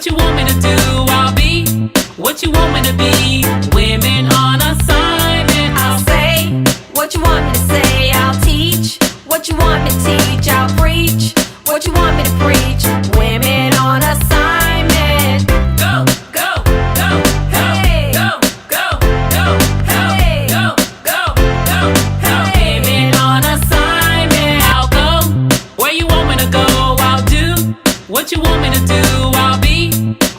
What you want me to do, I'll be. What you want me to be, women on assignment. I'll say what you want me to say, I'll teach. What you want me to teach, I'll preach. What you want me to preach, women on assignment. Go, go, go, go, Hey. go, go, go, go, Hey. go, go, go, go. Women on assignment. I'll go where you want me to go. I'll do what you want me to do. I'll be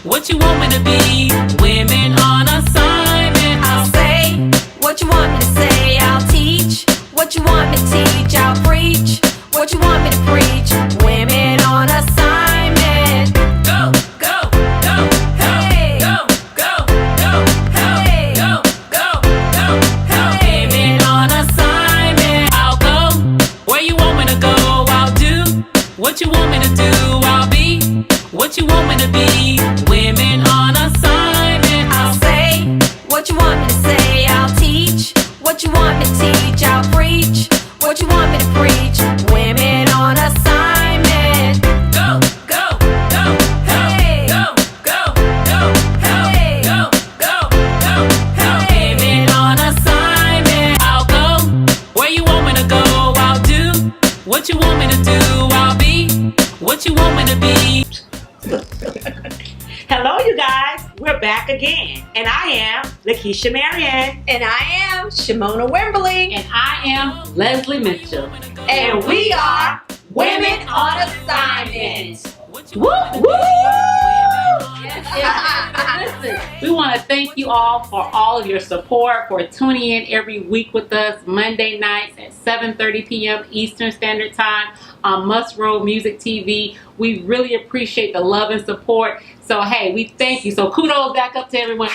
what you want me to be. Women on assignment. I'll say what you want me to say, I'll teach. What you want me to teach, I'll preach. What you want me to preach, women on assignment. Go, go, go, go, Hey. go, go, go, go, Hey. go, go, go, go. Hey. Women on assignment. I'll go where you want me to go. I'll do what you want me to do. I'll be what you want me to be. Women on assignment. I'll say what you want me to say, I'll teach. What you want me to teach, I'll preach. What you want me to preach, women on assignment. Go, go, go, go, Hey. go, go, go, go, Hey. go, go, go, go. Hey. Women on assignment. I'll go where you want me to go. I'll do what you want me to do. I'll be what you want me to be. Hello, you guys. We're back again. And I am Lakeisha Marion. And I am Shamonia Wimberly. And I am Leslie Mitchell. And we are Women on Assignment. Woo! Woo! Listen, we want to thank you all for all of your support, for tuning in every week with us Monday nights at 7:30 p.m. Eastern Standard Time on Musgrove Music TV. We really appreciate the love and support. So, hey, we thank you. So, kudos back up to everyone.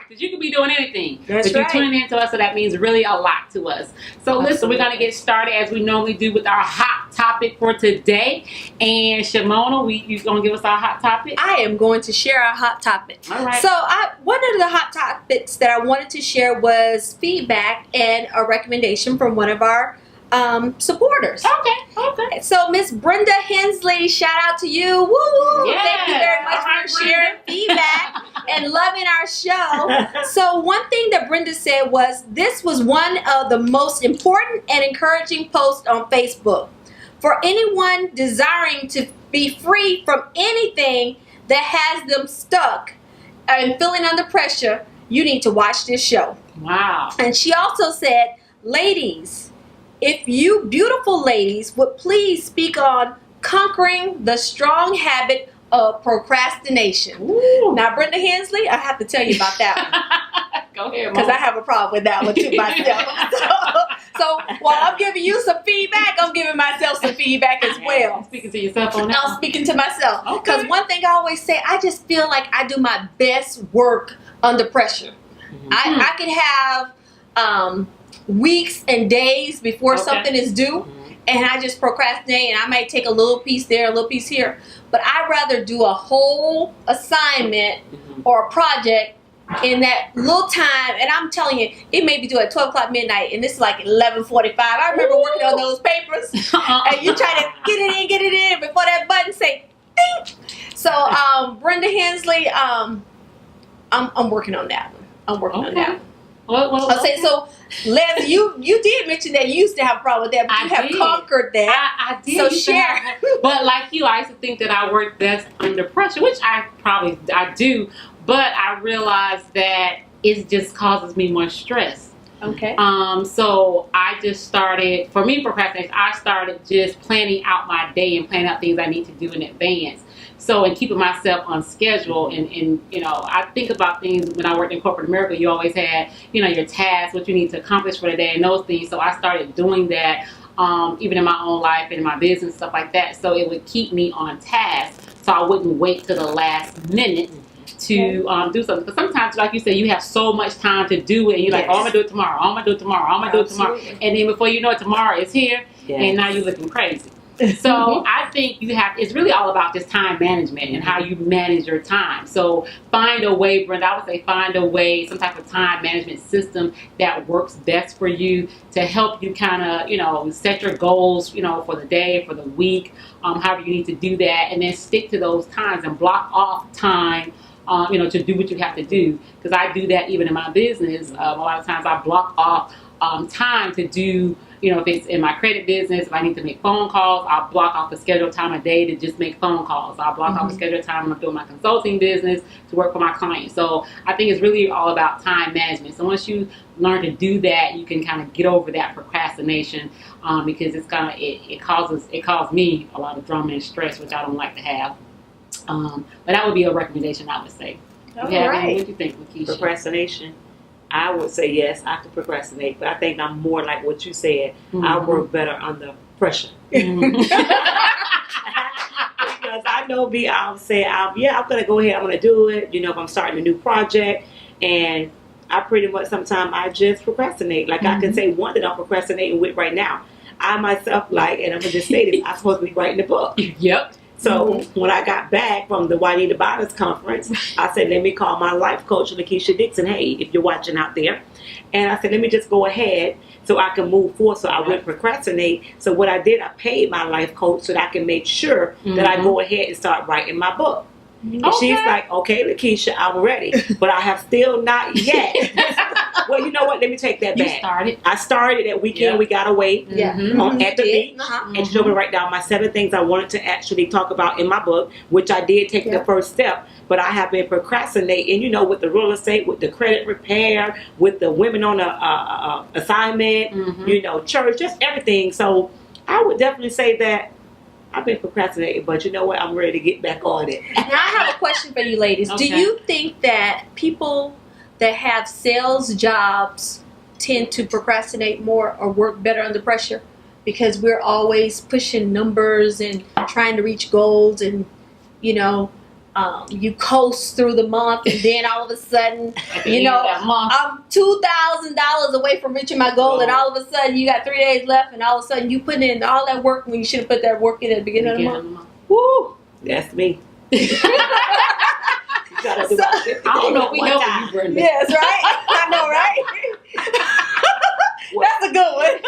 Because you could be doing anything. That's but you're right. tuning in to us, so that means really a lot to us. So listen, we're going to get started as we normally do with our hot topic for today. And Shamonia, you going to give us our hot topic? I am going to share our hot topic. All right. So one of the hot topics that I wanted to share was feedback and a recommendation from one of our supporters. Okay. So Miss Brenda Hensley, shout out to you. Woo woo! Yes. Thank you very much All right, for sharing feedback and loving our show. So one thing that Brenda said was this was one of the most important and encouraging posts on Facebook. For anyone desiring to be free from anything that has them stuck and feeling under pressure, you need to watch this show. Wow. And she also said, ladies, if you beautiful ladies would please speak on conquering the strong habit of procrastination. Ooh. Now, Brenda Hensley, I have to tell you about that one. Go ahead, Because Mom. I have a problem with that one too myself. So while I'm giving you some feedback, I'm giving myself some feedback as well. Speaking to yourself on that. I'm speaking to myself. Okay. Because one thing I always say, I just feel like I do my best work under pressure. I can have weeks and days before Okay. something is due, and I just procrastinate, and I might take a little piece there, a little piece here. But I'd rather do a whole assignment or a project in that little time, and I'm telling you, it may be due at 12 o'clock midnight, and this is like 11:45. I remember working on those papers, and you try to get it in before that button say, ding. So, Brenda Hensley, I'm working on that one. I'm working on that one. Well, I'll say so. Les, you did mention that you used to have a problem with that, but you have did. conquered that. I did. So used to share. have- But like you, I used to think that I worked best under pressure, which I do. But I realized that it just causes me more stress. Okay. So I just started, for me, procrastination, I started just planning out my day and planning out things I need to do in advance. So, and keeping myself on schedule, and you know, I think about things when I worked in corporate America, you always had, you know, your tasks, what you need to accomplish for the day and those things. So I started doing that, even in my own life and in my business, stuff like that. So it would keep me on task, so I wouldn't wait to the last minute to do something. Because sometimes, like you said, you have so much time to do it, and you're like, oh, I'm gonna do it tomorrow, I'm gonna do it tomorrow, I'm gonna do it tomorrow. Absolutely. And then before you know it, tomorrow is here, Yes. and now you're looking crazy. So I think it's really all about just time management and how you manage your time. So find a way, Brenda, I would say find a way, some type of time management system that works best for you to help you kind of, set your goals, for the day, for the week, however you need to do that, and then stick to those times and block off time, to do what you have to do. Because I do that even in my business. A lot of times I block off time to do, if it's in my credit business, if I need to make phone calls, I'll block off a scheduled time a day to just make phone calls. I'll block off a scheduled time when I'm doing my consulting business to work for my clients. So I think it's really all about time management. So once you learn to do that, you can kind of get over that procrastination, because it causes me a lot of drama and stress, which I don't like to have. But that would be a recommendation I would say. All right. What do you think, Lakeisha? Procrastination. I would say yes, I could procrastinate, but I think I'm more like what you said. I work better under pressure. Because I know I'll say, I'm going to go ahead, I'm going to do it. If I'm starting a new project, and I pretty much sometimes I just procrastinate. Like I can say one that I'm procrastinating with right now. I myself and I'm going to just say this, I'm supposed to be writing a book. Yep. So when I got back from the Juanita Bottas conference, I said, let me call my life coach, Lakeisha Dixon. Hey, if you're watching out there. And I said, let me just go ahead so I can move forward so I wouldn't procrastinate. So what I did, I paid my life coach so that I can make sure that I go ahead and start writing my book. And she's like, okay, Lakeisha, I'm ready. But I have still not yet. Well, you know what? Let me take that back. I started that weekend. We got away at the beach. And she told me to write down my 7 things I wanted to actually talk about in my book, which I did take the first step. But I have been procrastinating, with the real estate, with the credit repair, with the women on a assignment, church, just everything. So I would definitely say that I've been procrastinating, but you know what? I'm ready to get back on it. Now I have a question for you ladies. Okay. Do you think that people that have sales jobs tend to procrastinate more or work better under pressure? Because we're always pushing numbers and trying to reach goals, and you coast through the month, and then all of a sudden, I'm $2,000 away from reaching my goal, and all of a sudden you got 3 days left, and all of a sudden you put in all that work when you should have put that work in at the beginning of the month. Woo! That's me. I don't know if we help you, Brenda. Yes, right? I know, right? That's a good one.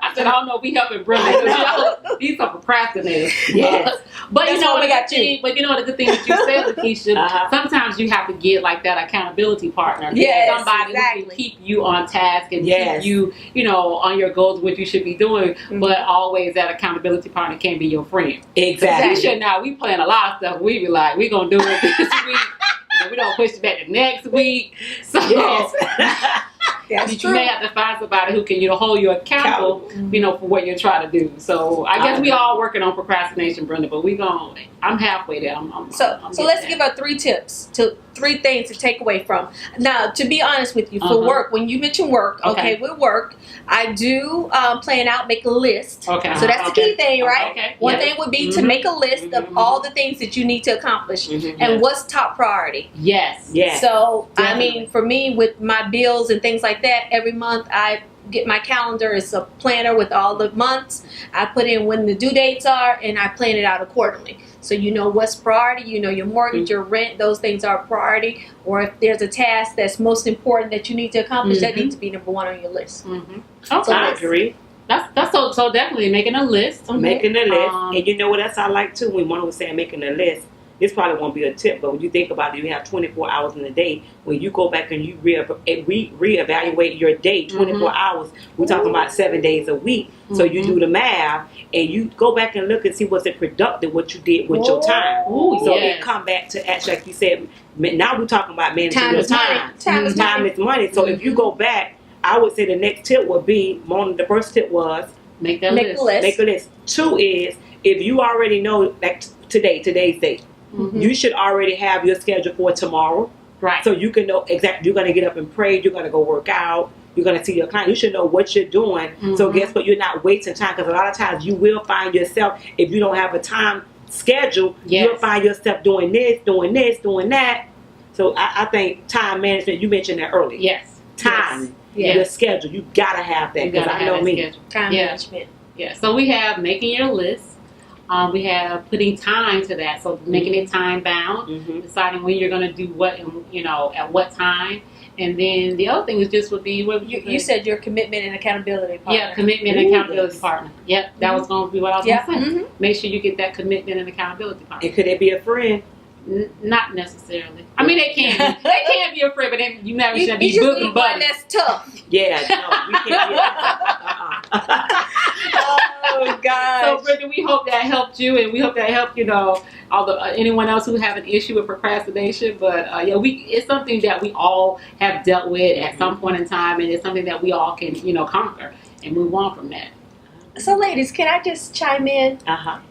I said, I don't know if we helping Brenda. These are procrastinators. Yes. But That's you know what the we got good thing. But you know the good thing that you said, Lakeisha. Sometimes you have to get like that accountability partner. Yes, somebody who can keep you on task and keep you, on your goals, what you should be doing. But always that accountability partner can't be your friend. Exactly. Lakeisha, now we plan a lot of stuff. We be like, we gonna do it this week. And we don't push it back to next week. So. That's you may have to find somebody who can, hold you accountable, for what you're trying to do. So I guess we all working on procrastination, Brenda, but I'm halfway there. So let's give her 3 tips, 3 things to take away from. Now, to be honest with you, for work, when you mention work, with work, I do plan out, make a list. Okay. So that's the key thing, right? Okay. One thing would be to make a list of all the things that you need to accomplish and what's top priority. Yes. So, Definitely. I mean, for me, with my bills and things like that, every month I get my calendar. It's a planner with all the months. I put in when the due dates are, and I plan it out accordingly. So you know what's priority, your mortgage, your rent, those things are priority. Or if there's a task that's most important that you need to accomplish, that needs to be number 1 on your list. Okay. So I agree. That's so definitely making a list. Making a list. And you know what else I like too? When one was saying making a list, this probably won't be a tip, but when you think about it, you have 24 hours in a day. When you go back and you reevaluate your day, 24 hours, we're talking about 7 days a week. So you do the math and you go back and look and see what's it productive, what you did with your time. So it come back to actually, like you said, now we're talking about managing your time. Time is money. So if you go back, I would say the next tip would be, the first tip was, make a list. 2 is, if you already know that today's date, you should already have your schedule for tomorrow. Right. So you can know exactly, you're going to get up and pray, you're going to go work out, you're going to see your client. You should know what you're doing. So guess what? You're not wasting time, because a lot of times you will find yourself, if you don't have a time schedule, you'll find yourself doing this, doing that. So I think time management, you mentioned that earlier. Yes. Time. Your schedule. You got to have that, because I know me. Time management. Yeah. So we have making your list. We have putting time to that, so making it time bound, deciding when you're going to do what, and at what time. And then the other thing is just would be what you said your commitment and accountability partner. Yeah, commitment and accountability partner. Yep, that was going to be what I was going to say. Make sure you get that commitment and accountability partner. And could it be a friend? Not necessarily. I mean, they can. They can be a friend, but then you never should be you just bosom need one buddies. that's tough. Yeah, no, we can't be Oh gosh. So, Bridget, we hope that helped you, and we hope that helped anyone else who have an issue with procrastination. But it's something that we all have dealt with at some point in time, and it's something that we all can conquer and move on from that. So, ladies, can I just chime in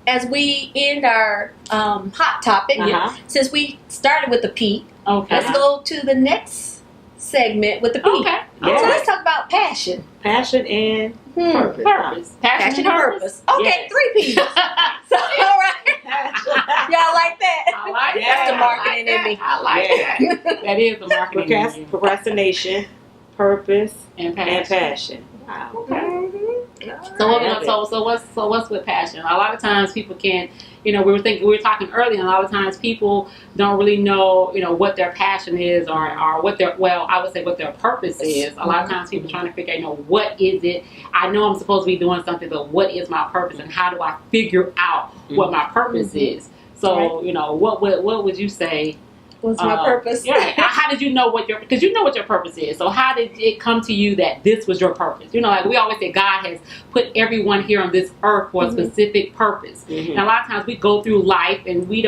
as we end our hot topic? Since we started with the P, let's go to the next segment with the P. Okay. So let's talk about passion. Passion and purpose. Passion and purpose. Okay, 3 P's. So, all right. Y'all like that? I like that. That's the marketing in me. I like that. That is the marketing in me. Procrastination, purpose, and passion. Wow. Mm-hmm. So what's with passion? A lot of times people can't. We were talking earlier. And a lot of times people don't really know, what their passion is or what their I would say what their purpose is. A lot of times people trying to figure out, what is it? I know I'm supposed to be doing something, but what is my purpose, and how do I figure out what my purpose is? So what would you say? What's my purpose? Yeah. How did you know because you know what your purpose is. So how did it come to you that this was your purpose? Like we always say, God has put everyone here on this earth for a specific purpose. And a lot of times we go through life and we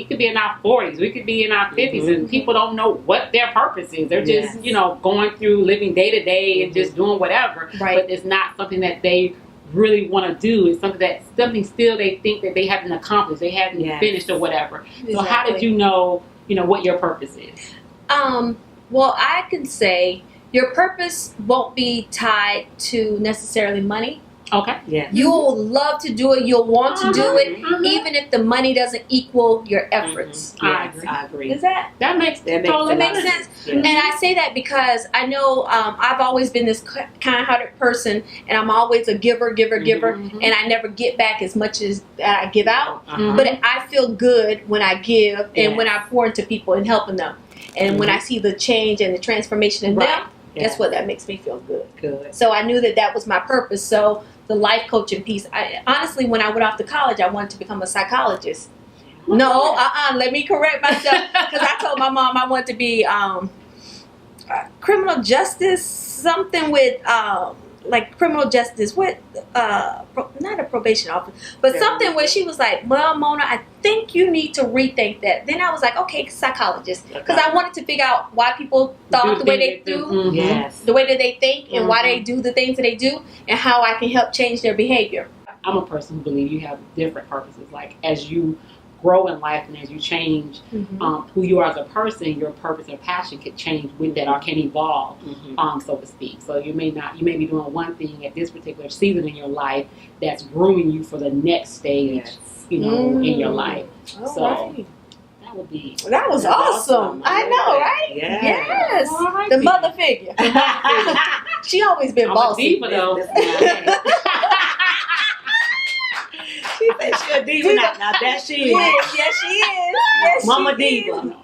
could be in our 40s, we could be in our 50s, and people don't know what their purpose is. They're just, going through living day to day and just doing whatever. Right. But it's not something that they really want to do. It's something still they think that they haven't accomplished, they haven't finished or whatever. Exactly. So how did you know what your purpose is? Well, I can say your purpose won't be tied to necessarily money. Okay. Yeah. You'll love to do it. You'll want to do it, even if the money doesn't equal your efforts. I agree. That makes sense. Yes. And I say that because I know I've always been this kind-hearted person, and I'm always a giver, and I never get back as much as I give out. But I feel good when I give and when I pour into people and helping them, and when I see the change and the transformation in them. Guess what? That makes me feel good. So I knew that was my purpose. So the life coaching piece. Honestly, when I went off to college, I wanted to become a psychologist. No, let me correct myself, because I told my mom I wanted to be criminal justice, something with like criminal justice with not a probation officer, but something where she was like, well, Mona, I think you need to rethink that. Then I was like, okay, psychologist, because I wanted to figure out why people thought the way they do, the way that they think, and why they do the things that they do, and how I can help change their behavior. I'm a person who believes you have different purposes. Like as you grow in life and as you change who you are as a person, your purpose or passion could change with that, or can evolve, so to speak. So you may be doing one thing at this particular season in your life that's grooming you for the next stage, in your life. That would be. That was awesome. I know, right? Yes. Right, the mother figure. She always been bossy. Diva, though. She said she a diva now. Now that she is. Yes, she is. Yes, Mama she diva.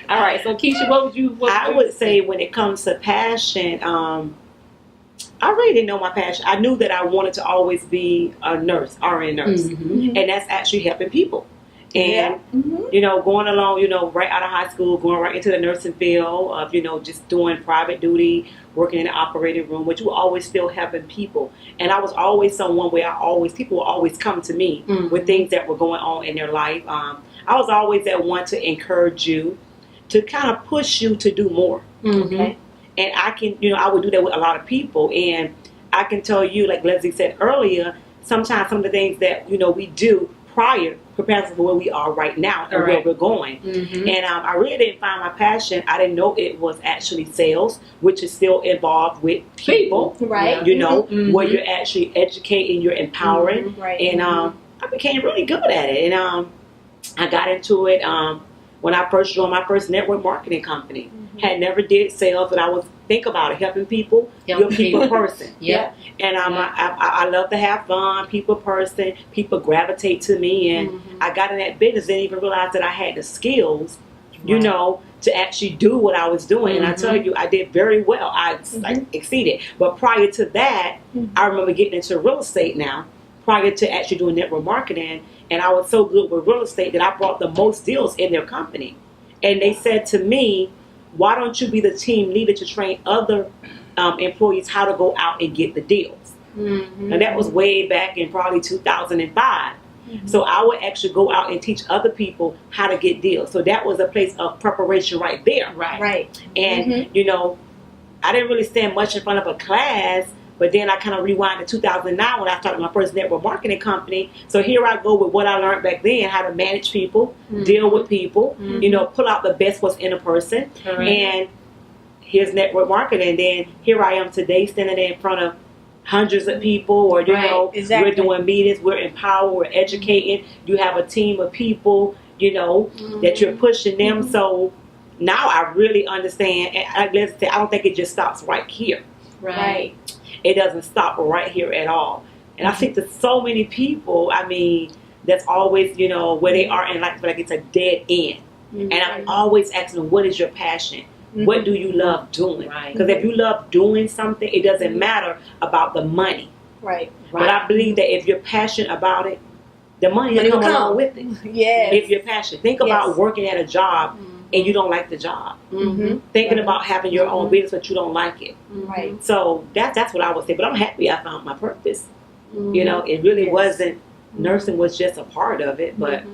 All right. So Keisha, what would you? I would say when it comes to passion, I really didn't know my passion. I knew that I wanted to always be a nurse, RN nurse, and that's actually helping people. And going along, right out of high school, going right into the nursing field of, just doing private duty, working in the operating room, but you were always still helping people. And I was always someone where people would always come to me with things that were going on in their life. I was always that one to encourage you, to kind of push you to do more. Okay. And I can, I would do that with a lot of people. And I can tell you, like Leslie said earlier, sometimes some of the things that, we do prepares for where we are right now and where we're going. And I really didn't find my passion. I didn't know it was actually sales, which is still involved with people. Right. Where you're actually educating, you're empowering. And I became really good at it. And I got into it when I first joined my first network marketing company. Had never did sales, but I was think about it, helping people. You're a people person. Yeah. And I love to have fun, people person. People gravitate to me, and I got in that business, didn't even realize that I had the skills, you know, to actually do what I was doing. And I tell you, I did very well. I exceeded. But prior to that, I remember getting into real estate now, prior to actually doing network marketing. And I was so good with real estate that I brought the most deals in their company. And they said to me, why don't you be the team leader to train other employees how to go out and get the deals? And that was way back in probably 2005. So I would actually go out and teach other people how to get deals. So that was a place of preparation right there. Right. And, you know, I didn't really stand much in front of a class, but then I kind of rewind to 2009 when I started my first network marketing company. So here I go with what I learned back then, how to manage people, deal with people, you know, pull out the best what's in a person. And here's network marketing. And then here I am today standing in front of hundreds of people, or, you know, we're doing meetings, we're empowering, we're educating. You have a team of people, you know, that you're pushing them. So now I really understand. And let's say, I don't think it just stops right here. Right. It doesn't stop right here at all. And I think that so many people, I mean, that's always, you know, where they are in life, like it's a dead end. And I'm always asking them, what is your passion? What do you love doing? Because if you love doing something, it doesn't matter about the money. Right. But I believe that if you're passionate about it, the money will come along with it. If you're passionate. Think about working at a job and you don't like the job. Thinking about having your own business but you don't like it. Right. So that's what I would say. But I'm happy I found my purpose. You know, it really wasn't, nursing was just a part of it, but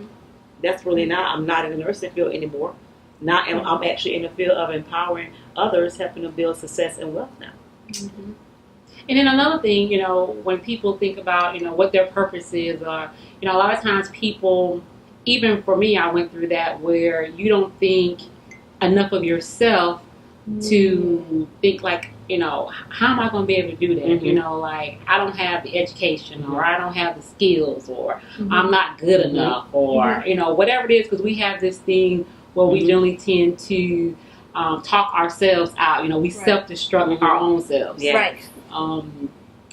that's really not. I'm not in the nursing field anymore. Now I'm actually in the field of empowering others, helping them build success and wealth now. And then another thing, you know, when people think about, you know, what their purpose is, or, you know, a lot of times people, even for me, I went through that where you don't think enough of yourself to think like, you know, how am I going to be able to do that? You know, like, I don't have the education, or I don't have the skills, or I'm not good enough, or, you know, whatever it is, because we have this thing where we generally tend to talk ourselves out. You know, we self-destruct our own selves.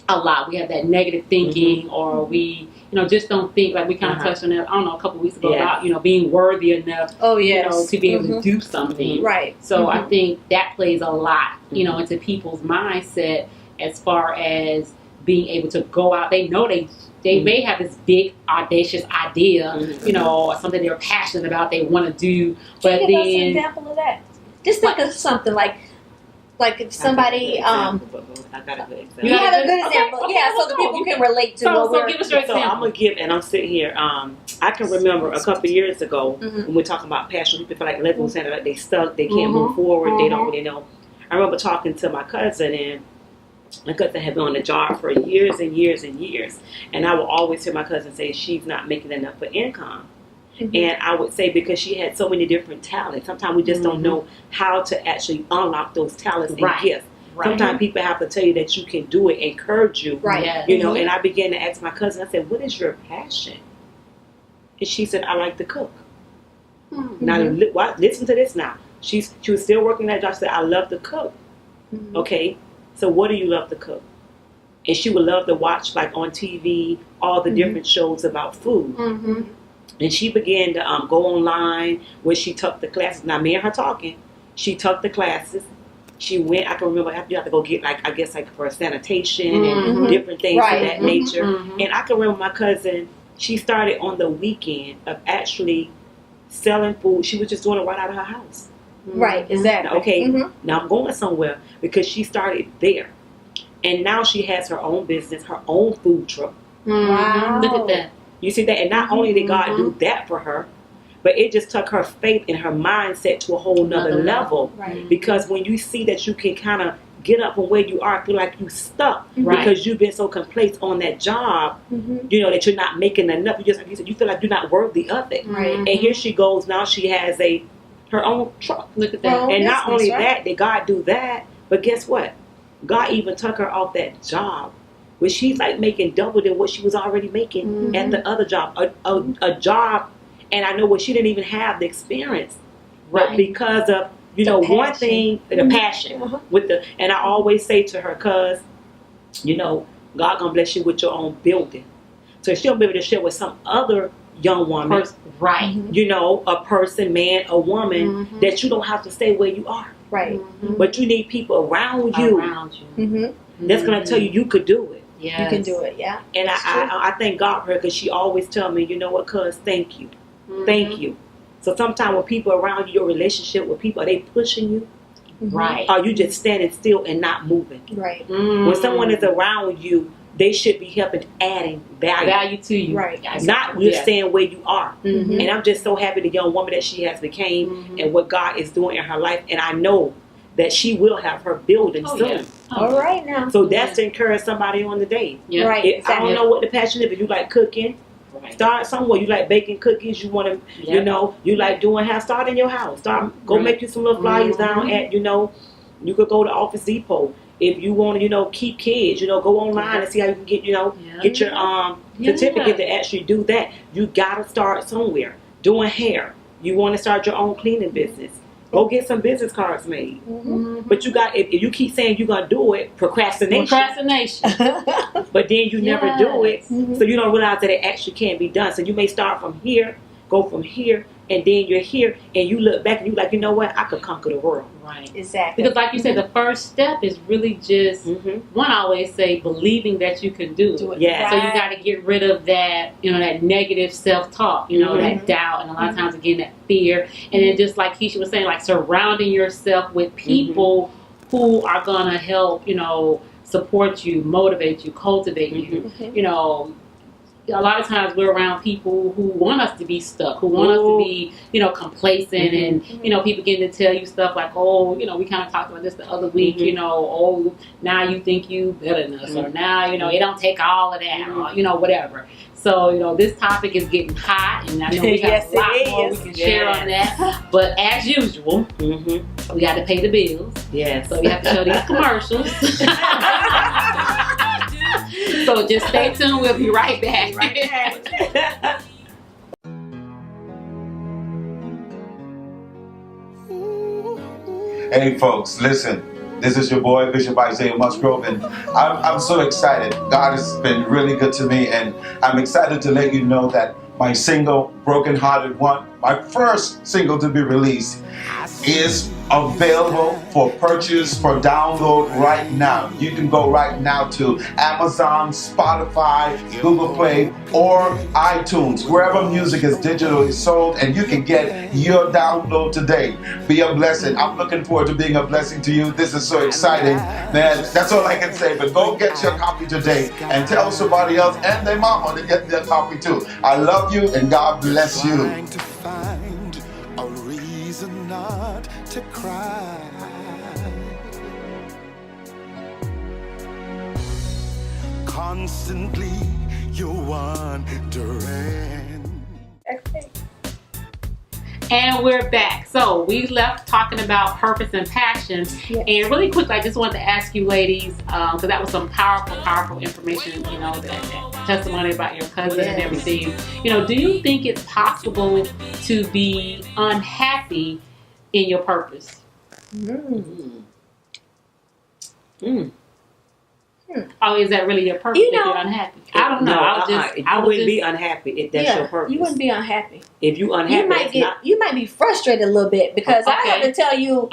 A lot. We have that negative thinking, or we, you know, just don't think, like we kind of touched on that, I don't know, a couple of weeks ago about, you know, being worthy enough, you know, to be able to do something. So I think that plays a lot, you know, into people's mindset as far as being able to go out. They know they may have this big audacious idea, you know, or something they're passionate about, they want to do, but Can you give us an example of that? Just think of something like if somebody, I got a good example. you have a good example, so the people can relate to what we're. Give us your So example. I'm gonna give, and I'm sitting here. I can remember a couple of years ago when we're talking about passion. People feel like Leslie was saying, like they stuck, they can't move forward, they don't really know. I remember talking to my cousin, and my cousin had been on the job for years and years and years, and I would always hear my cousin say she's not making enough for income. And I would say because she had so many different talents, sometimes we just don't know how to actually unlock those talents and gifts. Sometimes people have to tell you that you can do it, encourage you, you know. And I began to ask my cousin, I said, what is your passion? And she said, I like to cook. Now, listen to this now. She was still working that job. She said, I love to cook. Okay, so what do you love to cook? And she would love to watch, like on TV, all the different shows about food. And she began to go online where she took the classes. Now, me and her talking, she took the classes. She went, I can remember, you have to go get, like, I guess, like for sanitation and different things of that nature. And I can remember my cousin, she started on the weekend of actually selling food. She was just doing it right out of her house. Exactly. Okay, now I'm going somewhere because she started there. And now she has her own business, her own food truck. Wow. Look at that. You see that? And not only did God do that for her, but it just took her faith and her mindset to a whole nother level. Because when you see that you can kind of get up from where you are, feel like you stuck because you've been so complacent on that job, you know, that you're not making enough. You just, like you said, you feel like you're not worthy of it. And here she goes. Now she has her own truck. Look at that. And not only that, did God do that, but guess what? God even took her off that job, where she's like making double than what she was already making at the other job. A job, and I know where she didn't even have the experience. But because of you The know, one passion. thing, the passion with the, and I always say to her, cause, you know, God gonna bless you with your own building. So she'll be able to share with some other young woman, Right. you know, a person, man, a woman, that you don't have to stay where you are. Right. But you need people around you that's gonna tell you could do it. Yes. You can do it. Yeah. And I thank God for her, because she always tell me, you know what, cuz, thank you. Thank you. So sometimes when people around you, your relationship with people, are they pushing you? Right. Or you just standing still and not moving? Right. When someone is around you, they should be helping, adding value to you. Right. not just staying where you are. Mm-hmm. And I'm just so happy the young woman that she has became and what God is doing in her life. And I know that she will have her building soon. Yeah. All right now. So that's to encourage somebody on the day. Yeah. Right. I don't know what the passion is, but you like cooking. Right. Start somewhere. You like baking cookies. You want to, you know, you like doing hair. Start in your house. Go make you some little flyers down at, you know, you could go to Office Depot. If you want to, you know, keep kids, you know, go online and see how you can get, you know, get your certificate to actually do that. You gotta start somewhere. Doing hair. You want to start your own cleaning business. Go get some business cards made. But you got, if you keep saying you're gonna do it, procrastination. But then you never do it, so you don't realize that it actually can be done. So you may start from here, go from here, and then you're here, and you look back and you're like, you know what, I could conquer the world. Right. Exactly. Because like you said, the first step is really just, one, I always say, believing that you can do it. Yeah. So you got to get rid of that, you know, that negative self-talk, you know, that doubt, and a lot of times, again, that fear. And then just like Keisha was saying, like surrounding yourself with people who are going to help, you know, support you, motivate you, cultivate you. You know, a lot of times we're around people who want us to be stuck, who want us to be, you know, complacent, and, you know, people getting to tell you stuff like, oh, you know, we kind of talked about this the other week, you know, oh, now you think you better than us, or now, you know, it don't take all of that, or, you know, whatever. So, you know, this topic is getting hot, and I know we have a lot more we can share on that. But as usual, we got to pay the bills. Yes. So we have to show these commercials. So just stay tuned. We'll be right back. Hey folks, listen. This is your boy Bishop Isaiah Musgrove, and I'm so excited. God has been really good to me, and I'm excited to let you know that my single, Broken Hearted One, my first single to be released, is available for purchase, for download right now. You can go right now to Amazon, Spotify, Google Play, or iTunes, wherever music is digitally sold, and you can get your download today. Be a blessing. I'm looking forward to being a blessing to you. This is so exciting, man. That's all I can say. But go get your copy today and tell somebody else and their mama to get their copy too. I love you, and God bless you. Trying to find a reason not to cry. Constantly you're wondering. And we're back. So we left talking about purpose and passion. Yes. And really quick, I just wanted to ask you ladies, because that was some powerful information, you know, that testimony about your cousin and everything. You know, do you think it's possible to be unhappy in your purpose? Oh, is that really your purpose if you're unhappy? I don't know. I wouldn't be unhappy if that's your purpose. You wouldn't be unhappy. If you unhappy, you might be frustrated a little bit, because I have to tell you,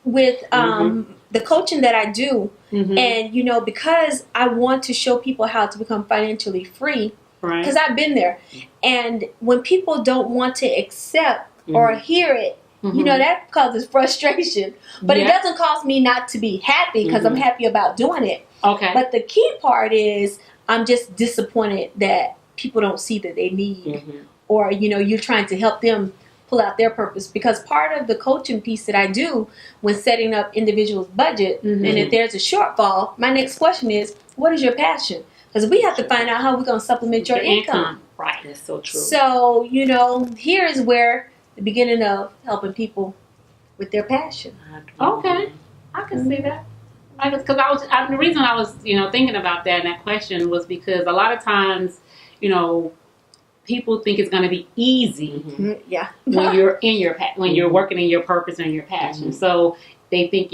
with the coaching that I do, and you know, because I want to show people how to become financially free, because I've been there, and when people don't want to accept or hear it, you know, that causes frustration. But it doesn't cause me not to be happy, because I'm happy about doing it. But the key part is I'm just disappointed that people don't see that they need, or, you know, you're trying to help them pull out their purpose. Because part of the coaching piece that I do when setting up individuals' budget, and if there's a shortfall, my next question is, what is your passion? Because we have to find out how we're going to supplement your income. Right. That's so true. So, you know, here is where the beginning of helping people with their passion. Okay. I can see that. Because the reason I was, you know, thinking about that and that question was because a lot of times, you know, people think it's going to be easy Yeah. when you're in your when you're working in your purpose and your passion. So they think,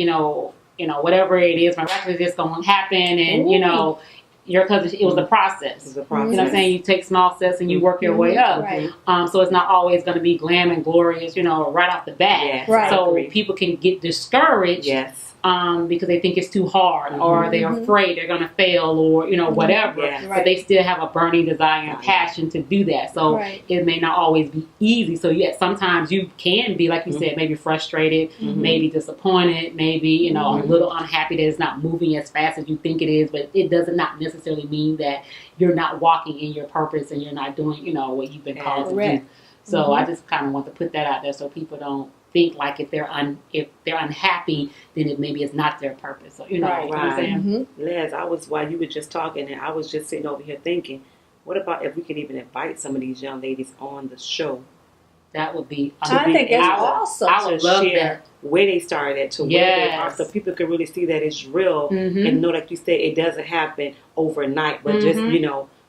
whatever it is, miraculously it's going to happen, and because it was a process. It's a process. You know what I'm saying? You take small steps and you work your way up. Right. So it's not always going to be glam and glorious, right off the bat. Yes, Right. So people can get discouraged. Yes. Because they think it's too hard, or they're afraid they're going to fail, or whatever. Yes. But they still have a burning desire and passion to do that. So it may not always be easy. So sometimes you can be, like you said, maybe frustrated, maybe disappointed, maybe a little unhappy that it's not moving as fast as you think it is. But it does not necessarily mean that you're not walking in your purpose and you're not doing what you've been called to do. So I just kind of want to put that out there so people don't think like if they're unhappy, then maybe it's not their purpose. So you know what I'm saying? Les, while you were just talking, and I was just sitting over here thinking, what about if we could even invite some of these young ladies on the show? That would be. I think that's awesome. I would love share that. Where they started at to where they are, so people can really see that it's real and know, like you said, it doesn't happen overnight, but just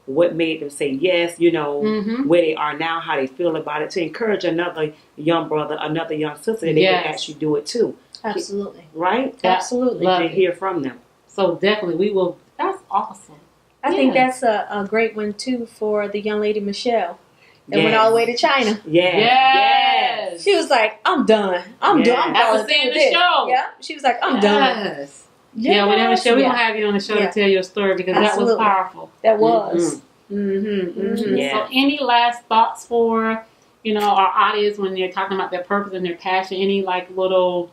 what made them say yes, where they are now, how they feel about it, to encourage another young brother, another young sister, that they can actually do it too. Absolutely. Right? Absolutely. To hear from them. So definitely we will. That's awesome. I think that's a great one too for the young lady Michelle that went all the way to China. Yes. She was like, I'm done. I'm done. I was seeing the show. Yeah. She was like, I'm done. Yeah, whenever show, we gonna have you on the show to tell your story, because that was powerful. That was. Yeah. So, any last thoughts for our audience when they're talking about their purpose and their passion? Any little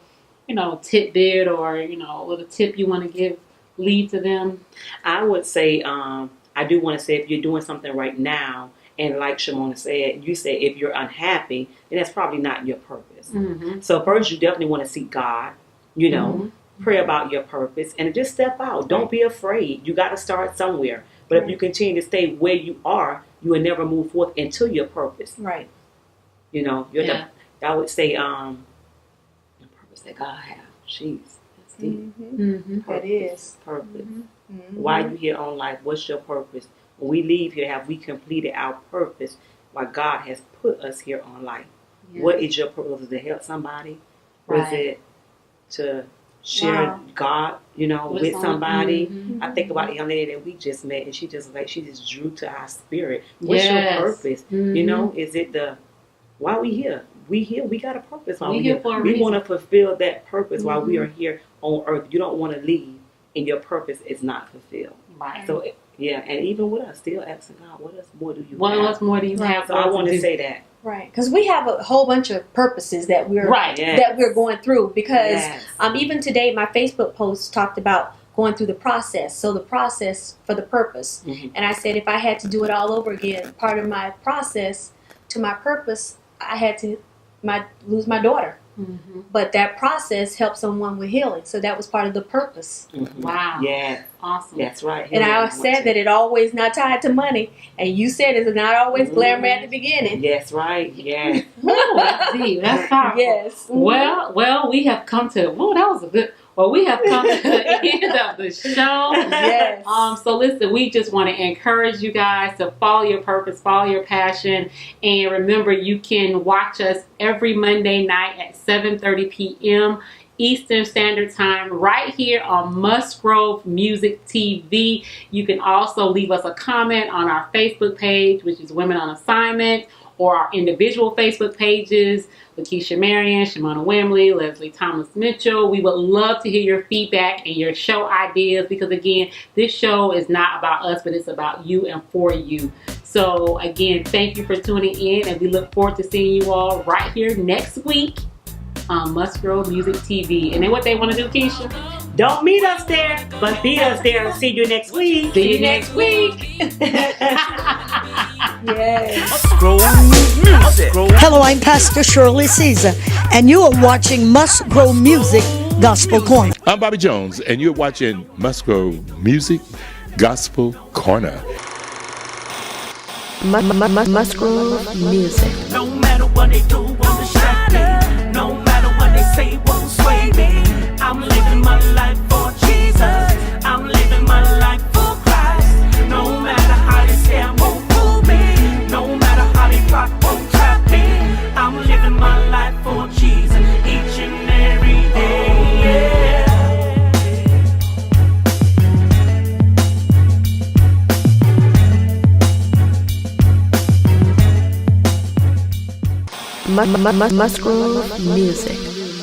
tidbit or little tip you want to lead to them? I would say, I do want to say, if you're doing something right now, and like Shamonia said, you said if you're unhappy, then that's probably not your purpose. So first, you definitely want to seek God. Pray about your purpose and just step out. Don't be afraid. You got to start somewhere. But if you continue to stay where you are, you will never move forth into your purpose. Right. I would say the purpose that God has. Jeez. That's deep. That is. Purpose. Why are you here on life? What's your purpose? When we leave here, have we completed our purpose? Why God has put us here on life? What is your purpose? Is it to help somebody? Or is it to share God, with somebody? I think about the young lady that we just met, and she just drew to our spirit. What's your purpose? Is it why we here? We got a purpose while we here. We want to fulfill that purpose while we are here on earth. You don't want to leave and your purpose is not fulfilled. Right. So and even with us, still asking God, what else more do you have? What more do you have? So I want to say that. Right, because we have a whole bunch of purposes that we're that we're going through. Because even today, my Facebook post talked about going through the process. So the process for the purpose, and I said if I had to do it all over again, part of my process to my purpose, I had to lose my daughter. But that process helped someone with healing. So that was part of the purpose. Wow. Yeah. Awesome. That's right. And I said that it always not tied to money. And you said it's not always glamour at the beginning. Yes, right. Yeah. Ooh, that's deep. That's powerful. Yes. Well, we have come to, we have come to the end of the show. Yes. So listen, we just want to encourage you guys to follow your purpose, follow your passion, and remember you can watch us every Monday night at 7:30 p.m. Eastern Standard Time right here on Musgrove Music TV. You can also leave us a comment on our Facebook page, which is Women on Assignment, or our individual Facebook pages, Lakeisha Marion, Shamonia Wimberly, Leslie Thomas Mitchell. We would love to hear your feedback and your show ideas, because again, this show is not about us, but it's about you and for you. So again, thank you for tuning in, and we look forward to seeing you all right here next week on Musgrove Music TV. And then what they want to do, Keisha? Don't meet us there, but be us there. See you next week. See you next week. Yes. Hello, I'm Pastor Shirley Caesar, and you are watching Musgrove Music Gospel Corner. I'm Bobby Jones, and you're watching Musgrove Music Gospel Corner. Musgrove Music. No matter what they do, won't distract me. No matter what they say, won't sway me. I'm living my life for Jesus. I'm living my life for Christ. No matter how they say, I won't fool me. No matter Musgrove Music.